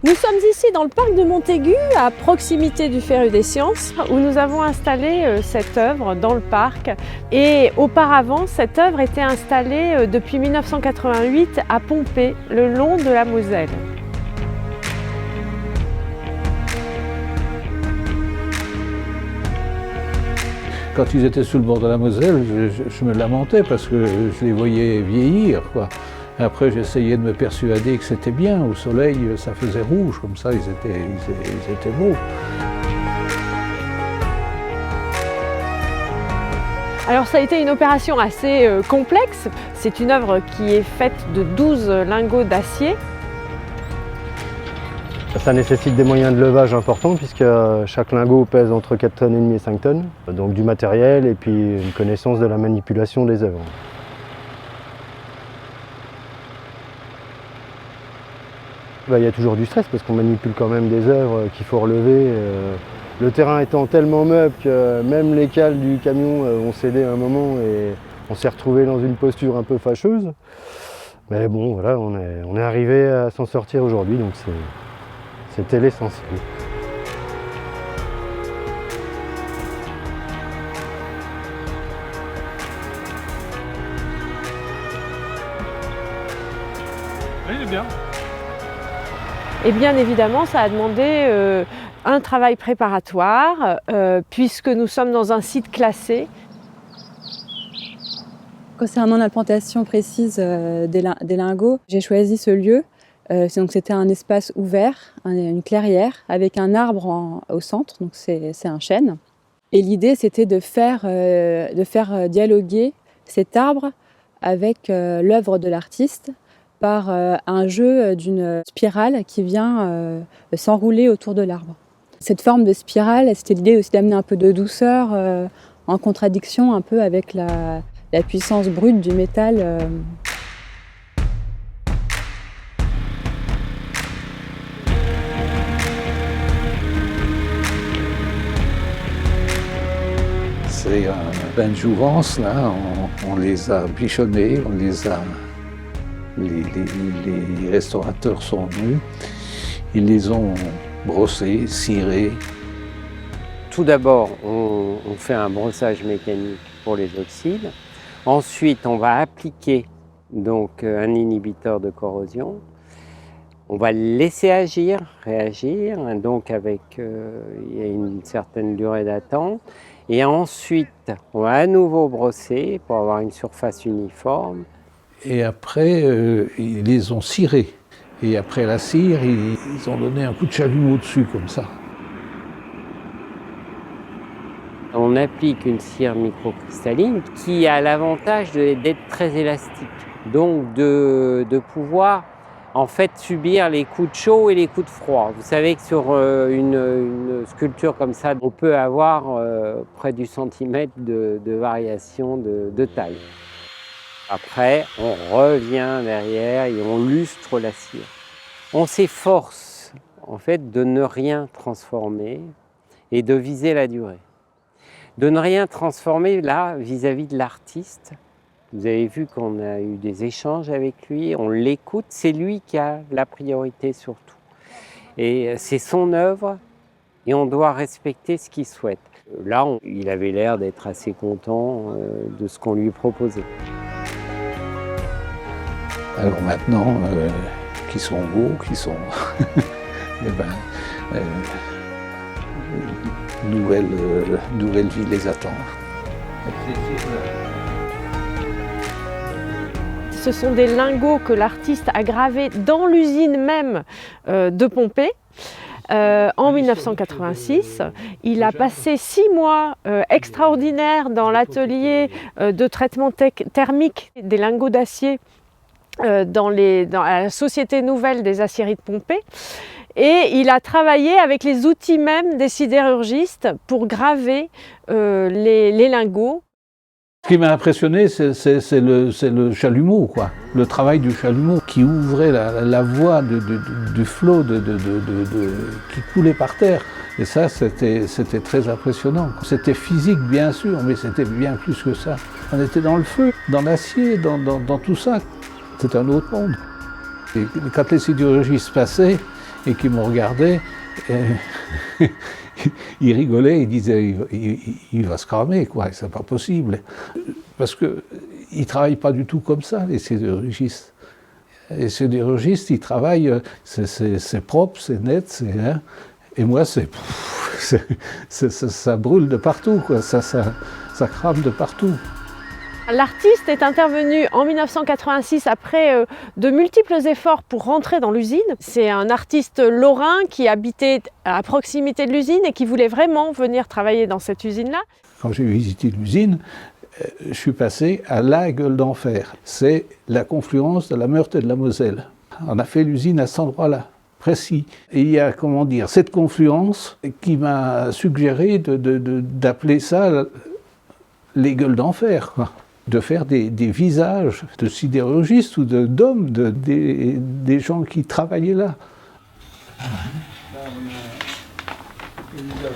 Nous sommes ici dans le parc de Montaigu, à proximité du Féru des Sciences, où nous avons installé cette œuvre dans le parc. Et auparavant, cette œuvre était installée depuis 1988 à Pompée, le long de la Moselle. Quand ils étaient sur le bord de la Moselle, je me lamentais parce que je les voyais vieillir, quoi. Après, j'essayais de me persuader que c'était bien. Au soleil, ça faisait rouge, comme ça, ils étaient beaux. Alors ça a été une opération assez complexe. C'est une œuvre qui est faite de 12 lingots d'acier. Ça nécessite des moyens de levage importants puisque chaque lingot pèse entre 4,5 tonnes et 5 tonnes. Donc du matériel et puis une connaissance de la manipulation des œuvres. Il y a toujours du stress parce qu'on manipule quand même des œuvres qu'il faut relever. Le terrain étant tellement meuble que même les cales du camion ont cédé à un moment et on s'est retrouvé dans une posture un peu fâcheuse. Mais bon, voilà, on est arrivé à s'en sortir aujourd'hui, donc c'était l'essentiel. Oui, il est bien. Et bien évidemment, ça a demandé un travail préparatoire, puisque nous sommes dans un site classé. Concernant l'implantation précise des lingots, j'ai choisi ce lieu. Donc c'était un espace ouvert, une clairière, avec un arbre au centre, donc c'est un chêne. Et l'idée, c'était de faire dialoguer cet arbre avec l'œuvre de l'artiste, par un jeu d'une spirale qui vient s'enrouler autour de l'arbre. Cette forme de spirale, c'était l'idée aussi d'amener un peu de douceur en contradiction un peu avec la puissance brute du métal. C'est un bain de jouvence, là, on les a bichonnés, les restaurateurs sont venus, ils les ont brossés, cirés. Tout d'abord, on fait un brossage mécanique pour les oxydes. Ensuite, on va appliquer donc, un inhibiteur de corrosion. On va le laisser réagir, donc il y a une certaine durée d'attente. Et ensuite, on va à nouveau brosser pour avoir une surface uniforme. Et après, ils les ont cirés. Et après la cire, ils ont donné un coup de chalumeau dessus, comme ça. On applique une cire microcristalline qui a l'avantage d'être très élastique. Donc de pouvoir en fait subir les coups de chaud et les coups de froid. Vous savez que sur une sculpture comme ça, on peut avoir près du centimètre de variation de taille. Après, on revient derrière et on lustre la cire. On s'efforce en fait de ne rien transformer et de viser la durée. De ne rien transformer là vis-à-vis de l'artiste. Vous avez vu qu'on a eu des échanges avec lui, on l'écoute, c'est lui qui a la priorité surtout. Et c'est son œuvre et on doit respecter ce qu'il souhaite. Là, il avait l'air d'être assez content de ce qu'on lui proposait. Alors maintenant, qu'ils sont beaux, qu'ils sont... eh ben, nouvelle vie les attend. Ce sont des lingots que l'artiste a gravés dans l'usine même de Pompée. En 1986, il a passé 6 mois extraordinaires dans l'atelier de traitement thermique des lingots d'acier dans la Société Nouvelle des Aciéries de Pompée. Et il a travaillé avec les outils même des sidérurgistes pour graver les lingots. Ce qui m'a impressionné, c'est le chalumeau, quoi. Le travail du chalumeau qui ouvrait la voie du flot qui coulait par terre. Et ça, c'était très impressionnant. C'était physique, bien sûr, mais c'était bien plus que ça. On était dans le feu, dans l'acier, dans tout ça. C'était un autre monde. Et quand les sidérurgistes passaient, et qui me regardaient. Il rigolait, il disait il va se cramer, quoi, c'est pas possible. Parce qu'ils ne travaillent pas du tout comme ça, les sidérurgistes. Les sidérurgistes, ils travaillent, c'est propre, c'est net, hein, et moi, ça brûle de partout, quoi, ça crame de partout. L'artiste est intervenu en 1986 après de multiples efforts pour rentrer dans l'usine. C'est un artiste lorrain qui habitait à proximité de l'usine et qui voulait vraiment venir travailler dans cette usine-là. Quand j'ai visité l'usine, je suis passé à la gueule d'enfer. C'est la confluence de la Meurthe et de la Moselle. On a fait l'usine à cet endroit-là, précis. Et il y a, comment dire, cette confluence qui m'a suggéré d'appeler ça les gueules d'enfer, quoi. De faire des visages de sidérurgistes ou d'hommes, des gens qui travaillaient là.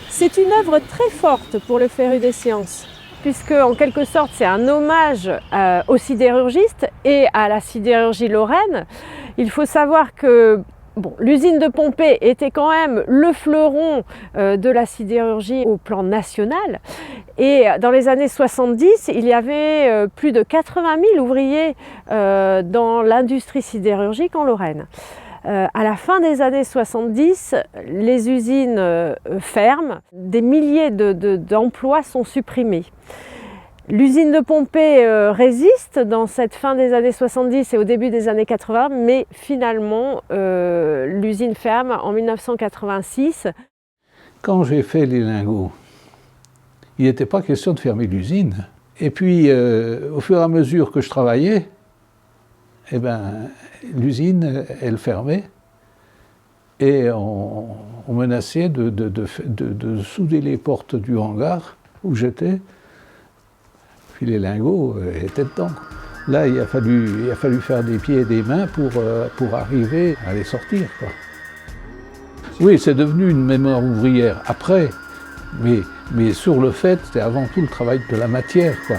C'est une œuvre très forte pour le Féru des sciences, puisque en quelque sorte c'est un hommage aux sidérurgistes et à la sidérurgie lorraine. Il faut savoir que l'usine de Pompée était quand même le fleuron de la sidérurgie au plan national. Et dans les années 70, il y avait plus de 80 000 ouvriers dans l'industrie sidérurgique en Lorraine. À la fin des années 70, les usines ferment, des milliers d'emplois sont supprimés. L'usine de Pompée résiste dans cette fin des années 70 et au début des années 80, mais finalement, l'usine ferme en 1986. Quand j'ai fait les lingots, il n'était pas question de fermer l'usine. Et puis, au fur et à mesure que je travaillais, l'usine, elle fermait et on menaçait de souder les portes du hangar où j'étais. Puis les lingots étaient dedans. Là, il a fallu faire des pieds et des mains pour arriver à les sortir, quoi. Oui, c'est devenu une mémoire ouvrière après, mais sur le fait, c'était avant tout le travail de la matière, quoi.